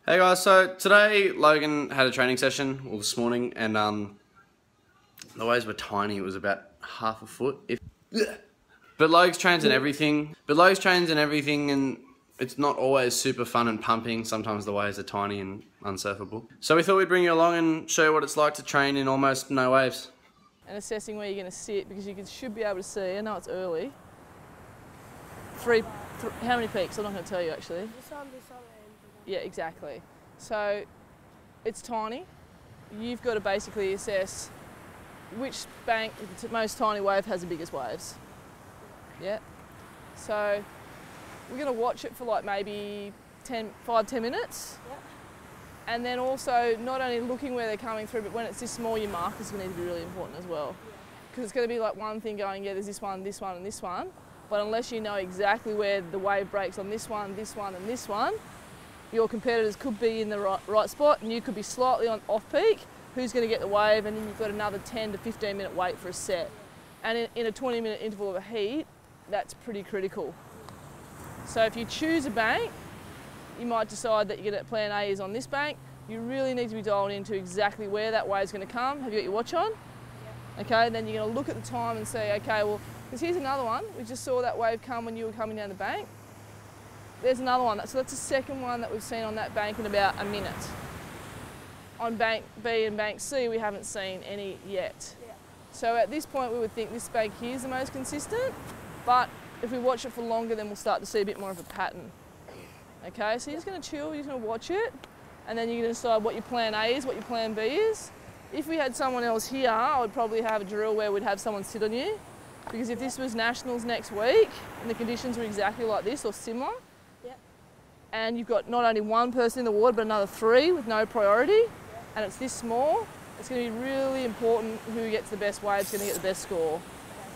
Hey guys, so today Logan had a training session, well this morning, and the waves were tiny. It was about half a foot. But Logan trains and everything. And it's not always super fun and pumping. Sometimes the waves are tiny and unsurfable. So we thought we'd bring you along and show you what it's like to train in almost no waves. And assessing where you're going to sit, because you should be able to see, I know it's early, how many peaks? I'm not going to tell you actually. This one. Yeah, exactly. So it's tiny. You've got to basically assess which bank with the most tiny wave has the biggest waves. Yeah. So we're going to watch it for like maybe 5-10 minutes. Yep. And then also not only looking where they're coming through, but when it's this small, your markers are going to need to be really important as well. Because it's going to be like one thing going, yeah, there's this one, and this one. But unless you know exactly where the wave breaks on this one, and this one, your competitors could be in the right spot and you could be slightly on off-peak. Who's going to get the wave? And then you've got another 10 to 15 minute wait for a set. And in a 20-minute interval of a heat, that's pretty critical. So if you choose a bank, you might decide that plan A is on this bank. You really need to be dialed into exactly where that wave's going to come. Have you got your watch on? Yep. Okay, then you're going to look at the time and say, okay, well, because here's another one. We just saw that wave come when you were coming down the bank. There's another one. So that's the second one that we've seen on that bank in about a minute. On bank B and bank C, we haven't seen any yet. Yeah. So at this point, we would think this bank here is the most consistent, but if we watch it for longer, then we'll start to see a bit more of a pattern. Okay, so you're just going to chill, you're just going to watch it, and then you're going to decide what your plan A is, what your plan B is. If we had someone else here, I would probably have a drill where we'd have someone sit on you, because if this was nationals next week and the conditions were exactly like this or similar, and you've got not only one person in the water but another 3 with no priority, and it's this small, it's going to be really important who gets the best wave is going to get the best score.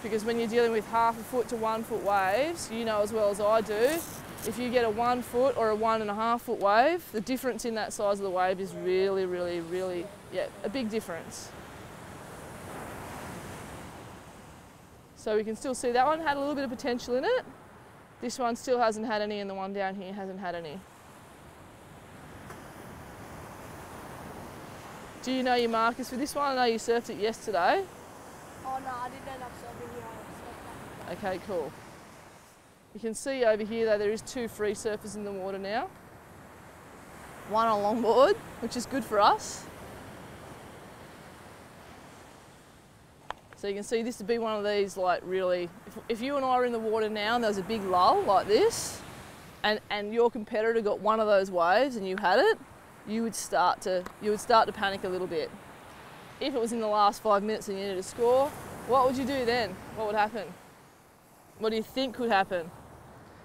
Because when you're dealing with half a foot to 1 foot waves, you know as well as I do, if you get a 1 foot or a 1.5 foot wave, the difference in that size of the wave is really, a big difference. So we can still see that one had a little bit of potential in it. This one still hasn't had any, and the one down here hasn't had any. Do you know your markers for this one? I know you surfed it yesterday. Oh no, I didn't end up surfing here. Okay, cool. You can see over here though there is 2 free surfers in the water now. One on longboard, which is good for us. So you can see this would be one of these like really, if you and I were in the water now and there was a big lull like this, and your competitor got one of those waves and you had it, you would start to panic a little bit. If it was in the last 5 minutes and you needed a score, what would you do then? What would happen? What do you think could happen?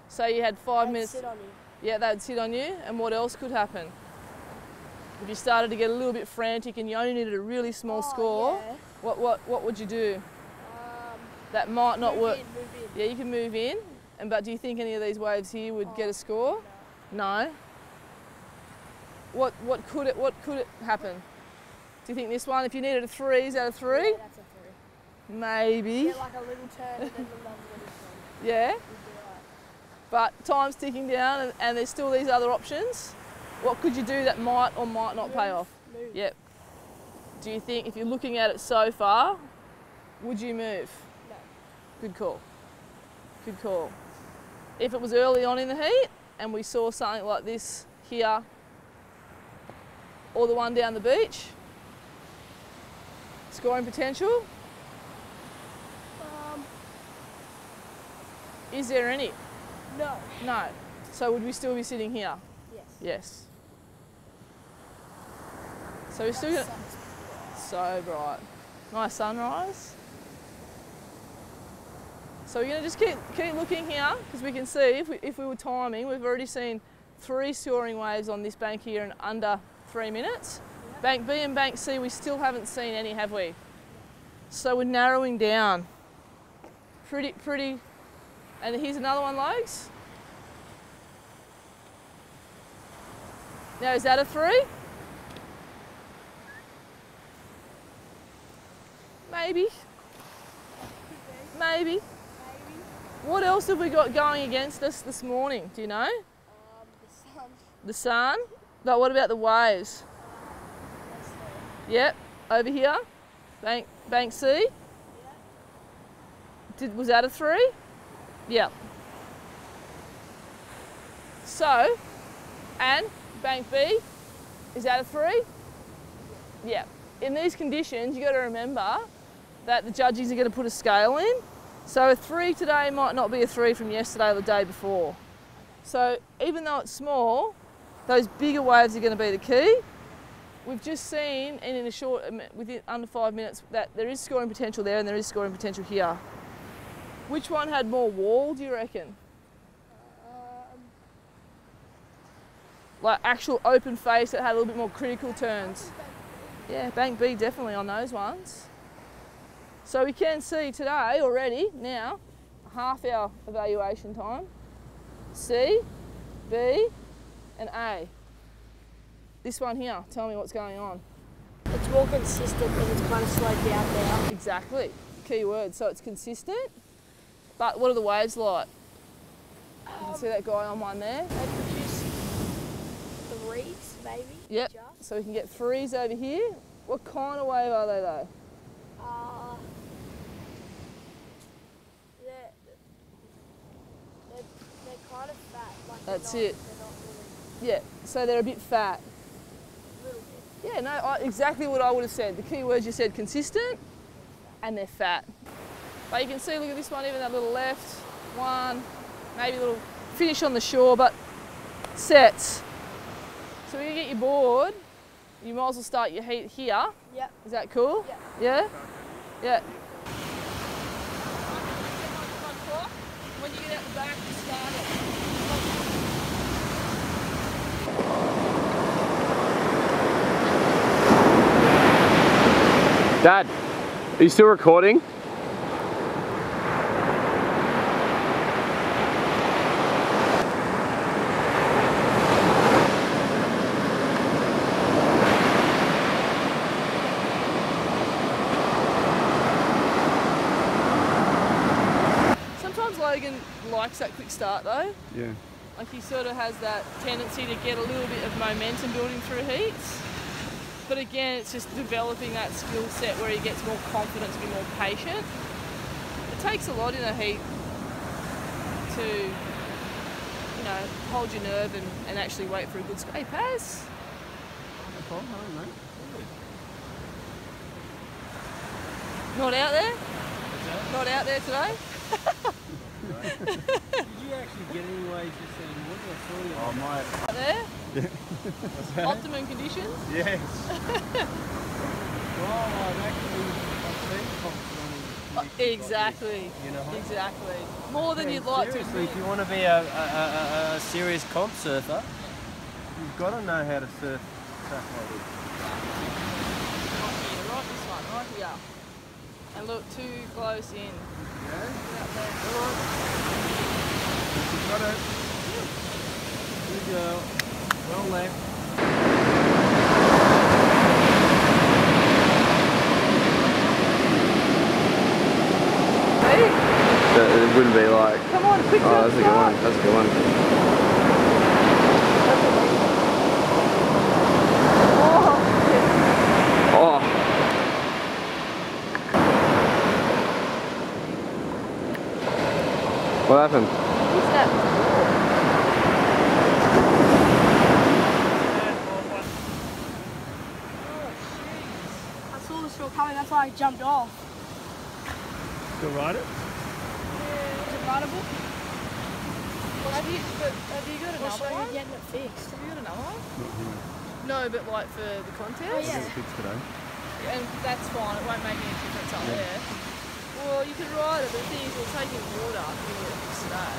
Say you had 5 minutes. Sit on you. Yeah, they'd sit on you, and what else could happen? If you started to get a little bit frantic and you only needed a really small score, yeah. What would you do? That might not work. Move in. Yeah, you can move in, but do you think any of these waves here would get a score? No. What could it happen? Do you think this one, if you needed a 3, is that a 3? Yeah, that's a 3. Maybe. Get like a little turn and then the long little turn. Yeah. Right. But time's ticking down, and there's still these other options. What could you do that might or might not pay off? Move. Yep. Do you think, if you're looking at it so far, would you move? No. Good call. Good call. If it was early on in the heat and we saw something like this here, or the one down the beach, scoring potential? Is there any? No. No. So would we still be sitting here? Yes. Yes. So we're still going to... So bright. Nice sunrise. So we're going to just keep looking here, because we can see if we were timing, we've already seen 3 soaring waves on this bank here in under 3 minutes. Yep. Bank B and bank C, we still haven't seen any, have we? So we're narrowing down. Pretty. And here's another one, Logs. Now, is that a 3? Maybe. Maybe. What else have we got going against us this morning? Do you know? The sun. The sun. No, what about the waves? Yep, over here. Bank C. Was that a 3? Yep. So, and bank B, is that a 3? Yeah. In these conditions, you've got to remember that the judges are going to put a scale in. So a 3 today might not be a 3 from yesterday or the day before. So even though it's small, those bigger waves are going to be the key. We've just seen, and in a short, within under 5 minutes, that there is scoring potential there and there is scoring potential here. Which one had more wall, do you reckon? Like actual open face that had a little bit more critical turns. Yeah, bank B definitely on those ones. So we can see today already, now, half our evaluation time. C, B, and A. This one here, tell me what's going on. It's more consistent and it's kind of slowed down now. Exactly, key word. So it's consistent, but what are the waves like? You can see that guy on one there. They produce 3s, maybe. Yep, Just. so we can get 3s over here. What kind of wave are they though? They're kind of fat. Like That's they're not, it. They're not really, Yeah, so they're a bit fat. a little bit. Yeah, no, exactly what I would have said. The key words you said, consistent, and they're fat. But you can see, look at this one, even that little left, one, maybe a little finish on the shore, but sets. So when you get your board, you might as well start your heat here. Yep. Is that cool? Yep. Yeah? Yeah. When you get out the back, you start it. Dad, are you still recording? Sometimes Logan likes that quick start though. Yeah. Like he sort of has that tendency to get a little bit of momentum building through heats. But again, it's just developing that skill set where he gets more confident to be more patient. It takes a lot in a heat to, you know, hold your nerve and actually wait for a good score. Hey, Paz. No problem, hello, mate. Not out there? Not out there today? Did you actually get any waves just anymore? I saw you. Oh, my. Out there? Optimum conditions? Yes. Well, I've seen comps running. Exactly. You know? Exactly. More than you'd like to Seriously, admit. if you want to be a serious comp surfer, you've got to know how to surf stuff like this. Right here, right this one, right here. And look, too close in. Yeah? Get up there. You've got it. Good girl. Well left. It wouldn't be like... Come on, quick Oh, that's a good one. That's a good one. Oh. What happened? Who's that? I saw the straw coming, that's why I jumped off. Still ride it? Is it rideable? Have you got Or another should one? you getting it fixed? Have you got another one? Not here. No, but like for the contest? Oh, yeah. Fixed today. And that's fine, it won't make any difference up Yeah. there. Well, you can ride it, but the thing is, we'll take in water if you get it fixed today.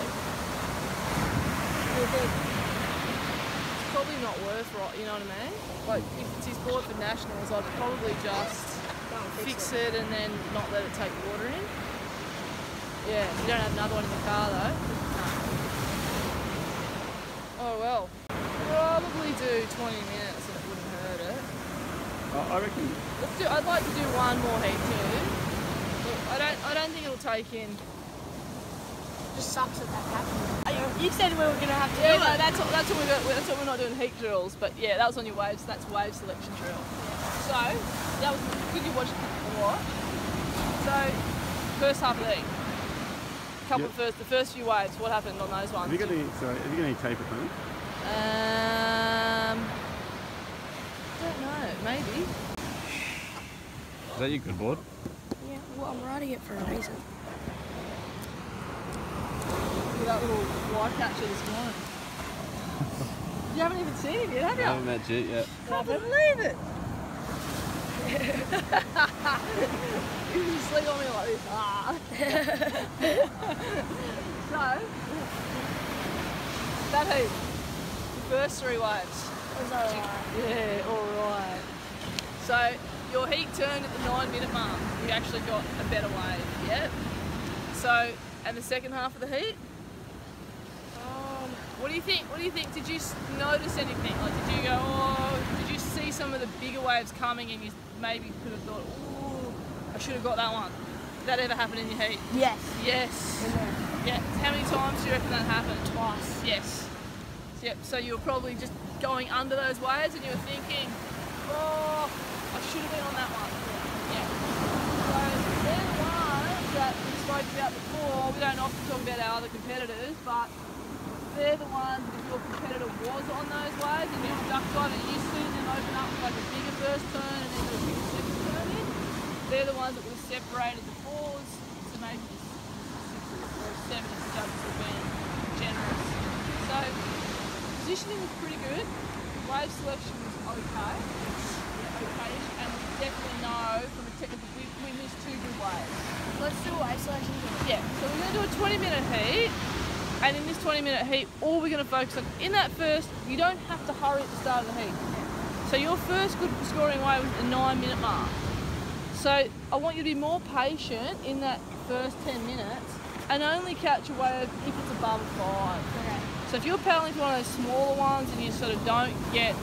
It's probably not worth right, you know what I mean? Like, if it's his board for nationals, I'd probably just Go and fix it and then not let it take water in. Yeah, you don't have another one in the car though. No. Oh well. Probably do 20 minutes and it wouldn't hurt it. I reckon. I'd like to do one more heat too. Look, I don't think it'll take in just sucks at that captain. You said we were going to have to Yeah, do no, it. that's what we got. That's what we're not doing heat drills. But yeah, that was on your waves. That's wave selection drill. So that was good. You watched a lot. So first half of the heat. The first few waves. What happened on those ones? Have you got any tape at home? Don't know. Maybe. Is that your good board? Yeah, well, I'm writing it for a reason. Look at that little fly catcher this morning. You haven't even seen him yet, have you? I haven't met Jit yet. I can't believe it. You just sleep on me like this. So, that heat, the first 3 waves. Was alright. Yeah, alright. So, your heat turned at the 9-minute mark. You actually got a better wave, yeah? So, and the second half of the heat? What do you think? What do you think? Did you notice anything? Like, did you go, oh, did you see some of the bigger waves coming and you maybe could have thought, oh, I should have got that one? Did that ever happen in your heat? Yes. Yes. Yeah. How many times do you reckon that happened? Twice. Yes. Yep. So you were probably just going under those waves and you were thinking, oh, I should have been on that one. Yeah. So they're the ones that we spoke about before. We don't often talk about our other competitors, but they're the ones that if your competitor was on those waves and your duck diver used to then open up with like a bigger first turn and then a bigger second turn in, they're the ones that would have separated the 4s to maybe the 6s or 7s if the judges have been generous. So positioning was pretty good. Wave selection was okay. Yeah, okay-ish, and we definitely know from a technical we missed 2 good waves. Let's do a wave selection. Yeah, so we're going to do a 20-minute heat. And in this 20-minute heat, all we're going to focus on, in that first, you don't have to hurry at the start of the heat. So your first good scoring wave was the 9-minute mark. So I want you to be more patient in that first 10 minutes and only catch a wave if it's above a 5. Okay. So if you're paddling for one of those smaller ones and you sort of don't get,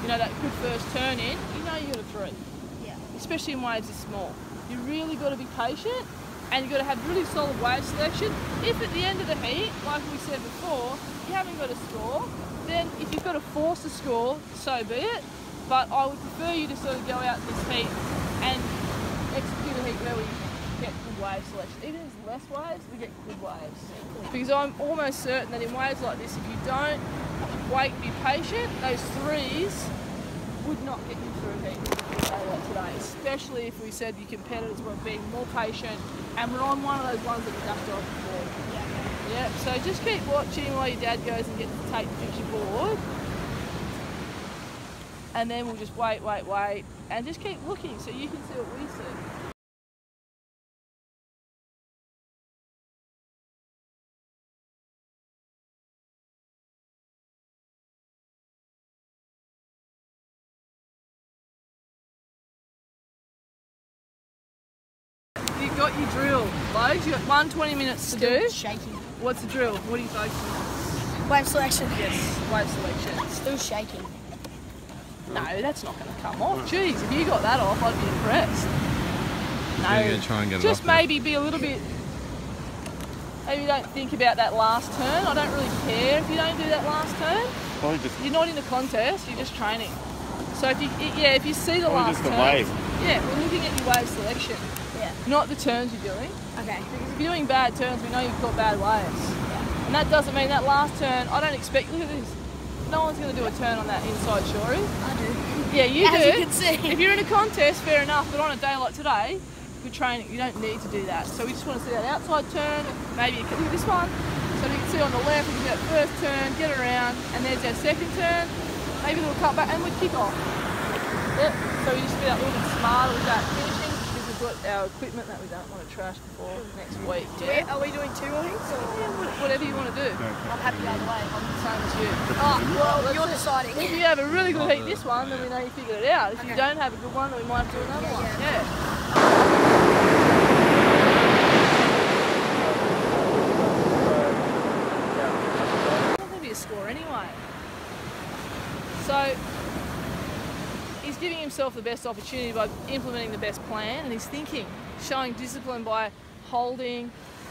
you know, that good first turn in, you know you got a 3. Yeah. Especially in waves this small. You really got to be patient. And you've got to have really solid wave selection. If at the end of the heat, like we said before, you haven't got a score, then if you've got to force a score, so be it. But I would prefer you to sort of go out this heat and execute a heat where we get good wave selection. Even if it's less waves, we get good waves. Because I'm almost certain that in waves like this, if you don't wait and be patient, those 3s would not get you through a heat like today, especially if we said your competitors were being more patient and we're on one of those ones that we ducked off before. Yeah, so just keep watching while your dad goes and gets the tape to fix your board. And then we'll just wait, and just keep looking so you can see what we see. You've got your drill, Logs. You've got 1 20 minutes to do. Shaking. What's the drill? What are you focusing on? Wave selection. Yes, wave selection. Still shaking. No, that's not going to come off. Jeez, if you got that off, I'd be impressed. No, You're gonna try and get it just off maybe be a little bit. Maybe don't think about that last turn. I don't really care if you don't do that last turn. Probably just, You're not in the contest. You're just training. So if you see the probably last just the turn, wave. yeah, we're looking at your wave selection, Yeah. not the turns you're doing. Okay. Because if you're doing bad turns, we know you've got bad waves. And that doesn't mean that last turn, I don't expect, look at this. No one's going to do a turn on that inside shorey. I do. Yeah, you As do. you can see. If you're in a contest, fair enough, but on a day like today, good training, you don't need to do that. So we just want to see that outside turn, maybe you can look at this one. So you can see on the left, we can do that first turn, get around, and there's our second turn, maybe a little cut back, and we kick off. Yep, so we just be that little bit smarter with that finishing, because we've got our equipment that we don't want to trash before next week. Yeah? Are we doing 2 heats or? Whatever you want to do. I'm happy either way. I'm the same as you. Oh, well, Let's you're see. deciding. If you have a really good heat this one, then we know you figured it out. If you don't have a good one, then we might have to do another one. Yeah. That'll be a score anyway. So he's giving himself the best opportunity by implementing the best plan, and he's thinking, showing discipline by holding,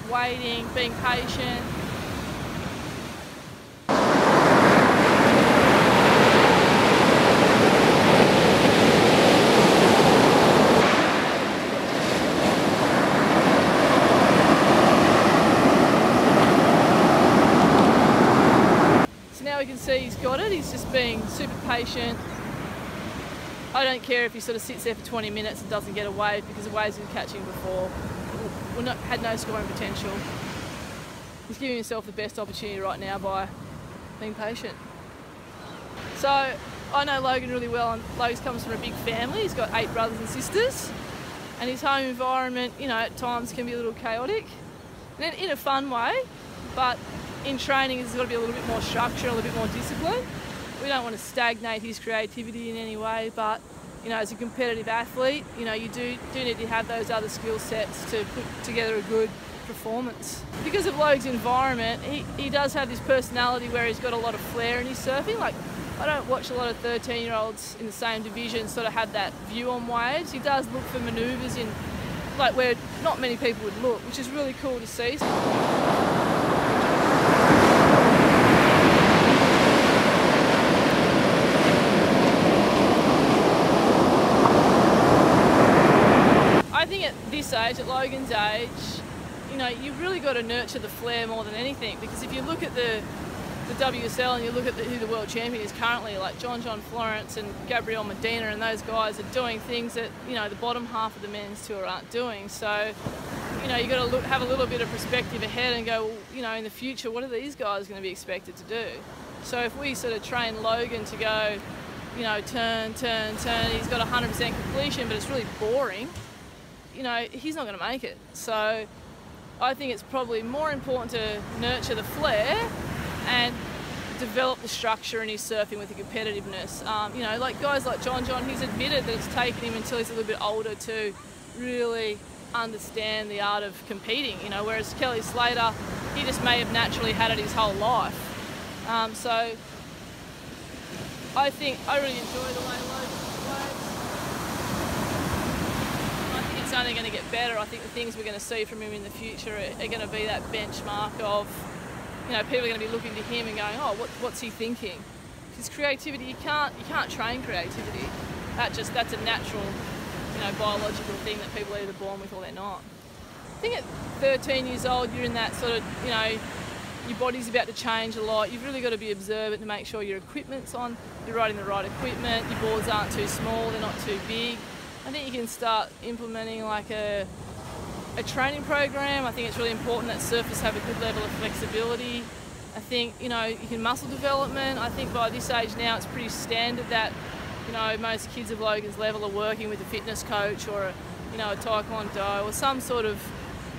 waiting, being patient. We can see he's got it, he's just being super patient. I don't care if he sort of sits there for 20 minutes and doesn't get a wave, because the waves he's catching before had no scoring potential. He's giving himself the best opportunity right now by being patient. So I know Logan really well, and Logan comes from a big family. He's got 8 brothers and sisters, and his home environment, you know, at times can be a little chaotic, and in a fun way, but in training there's got to be a little bit more structure, a little bit more discipline. We don't want to stagnate his creativity in any way, but you know, as a competitive athlete, you know, you do need to have those other skill sets to put together a good performance. Because of Logan's environment, he does have this personality where he's got a lot of flair in his surfing. Like, I don't watch a lot of 13-year-olds in the same division sort of have that view on waves. He does look for manoeuvres in like where not many people would look, which is really cool to see. I think at this age, at Logan's age, you know, you've really got to nurture the flair more than anything, because if you look at the WSL and you look at who the world champion is currently, like John Florence and Gabriel Medina, and those guys are doing things that, you know, the bottom half of the men's tour aren't doing. So, you know, you've got to have a little bit of perspective ahead and go, well, you know, in the future, what are these guys going to be expected to do? So if we sort of train Logan to go, you know, turn, he's got 100% completion, but it's really boring, you know, he's not going to make it. So I think it's probably more important to nurture the flair and develop the structure in his surfing with the competitiveness. You know, like guys like John, he's admitted that it's taken him until he's a little bit older to really understand the art of competing, you know, whereas Kelly Slater, he just may have naturally had it his whole life. So I think I really enjoy the way Logan plays. I think it's only going to get better. I think the things we're going to see from him in the future are going to be that benchmark of, you know, people are going to be looking to him and going, oh, what's he thinking? His creativity, you can't train creativity. That's a natural, you know, biological thing that people are either born with or they're not. I think at 13 years old, you're in that sort of, you know, your body's about to change a lot. You've really got to be observant to make sure your equipment's on, you're riding the right equipment, your boards aren't too small, they're not too big. I think you can start implementing like a training program. I think it's really important that surfers have a good level of flexibility. I think, you know, you can muscle development. I think by this age now it's pretty standard that, you know, most kids of Logan's level are working with a fitness coach or a, you know, a taekwondo or some sort of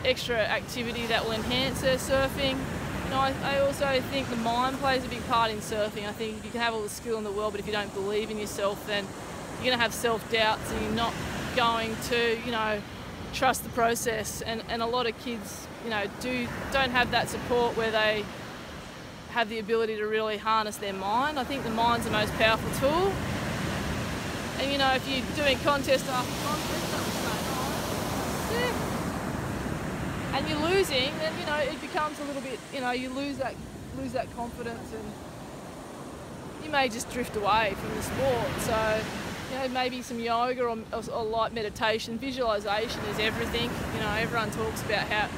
extra activity that will enhance their surfing. You know, I also think the mind plays a big part in surfing. I think you can have all the skill in the world, but if you don't believe in yourself, then you're going to have self-doubts and you're not going to, you know, trust the process. And a lot of kids, you know, don't have that support where they have the ability to really harness their mind. I think the mind's the most powerful tool. And, you know, if you're doing contest after contest, that was going on, and you're losing, then, you know, it becomes a little bit, you know, you lose that confidence and you may just drift away from the sport. So, you know, maybe some yoga or light meditation. Visualisation is everything. You know, everyone talks about how,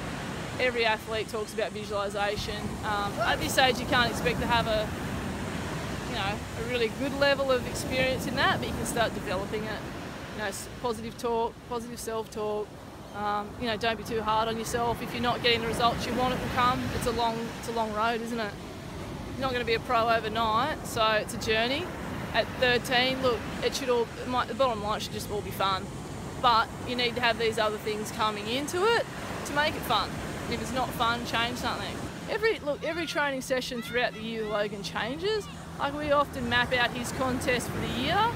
every athlete talks about visualisation. At this age, you can't expect to have a really good level of experience in that, but you can start developing it. You know, positive talk, positive self-talk. You know, don't be too hard on yourself. If you're not getting the results you want, it will come. It's a long road, isn't it? You're not going to be a pro overnight, so it's a journey. At 13, look, the bottom line should just all be fun. But you need to have these other things coming into it to make it fun. And if it's not fun, change something. Every training session throughout the year, Logan changes. Like, we often map out his contest for the year.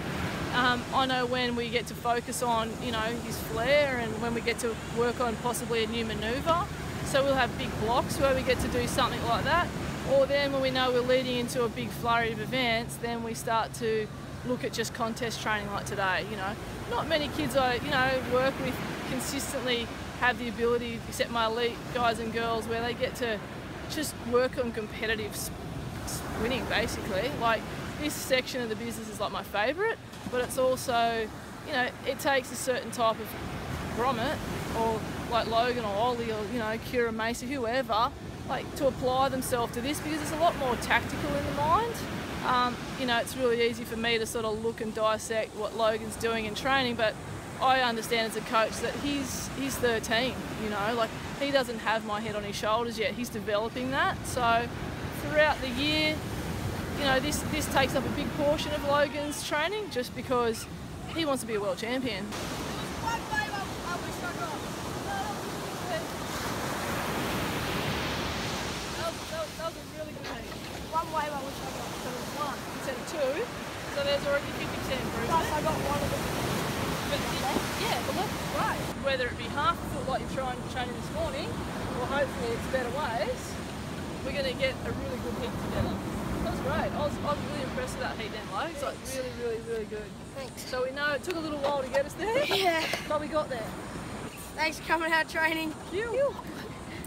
I know when we get to focus on, you know, his flair and when we get to work on possibly a new manoeuvre. So we'll have big blocks where we get to do something like that. Or then when we know we're leading into a big flurry of events, then we start to look at just contest training like today, you know. Not many kids I, you know, work with consistently have the ability, except my elite guys and girls, where they get to just work on competitive winning, basically. Like, this section of the business is like my favourite, but it's also, you know, it takes a certain type of grommet, or like Logan or Ollie or, you know, Kira Macy, whoever, like, to apply themselves to this, because it's a lot more tactical in the mind. You know, it's really easy for me to sort of look and dissect what Logan's doing in training, but I understand as a coach that he's 13, you know, like, he doesn't have my head on his shoulders yet. He's developing that. So throughout the year, you know, this takes up a big portion of Logan's training, just because he wants to be a world champion. That was a really good thing. One wave I wish I got. So there's one instead of two, so there's already 50% improvement. Plus I got one of them. But yeah, but look, great. Whether it be half a foot like you're training this morning, or hopefully it's better ways, we're going to get a really good heat together. That was great. I was really impressed with that heat then, Lo. It's like really, really, really good. Thanks. So we know it took a little while to get us there, Yeah. but we got there. Thanks for coming out training. Thank you.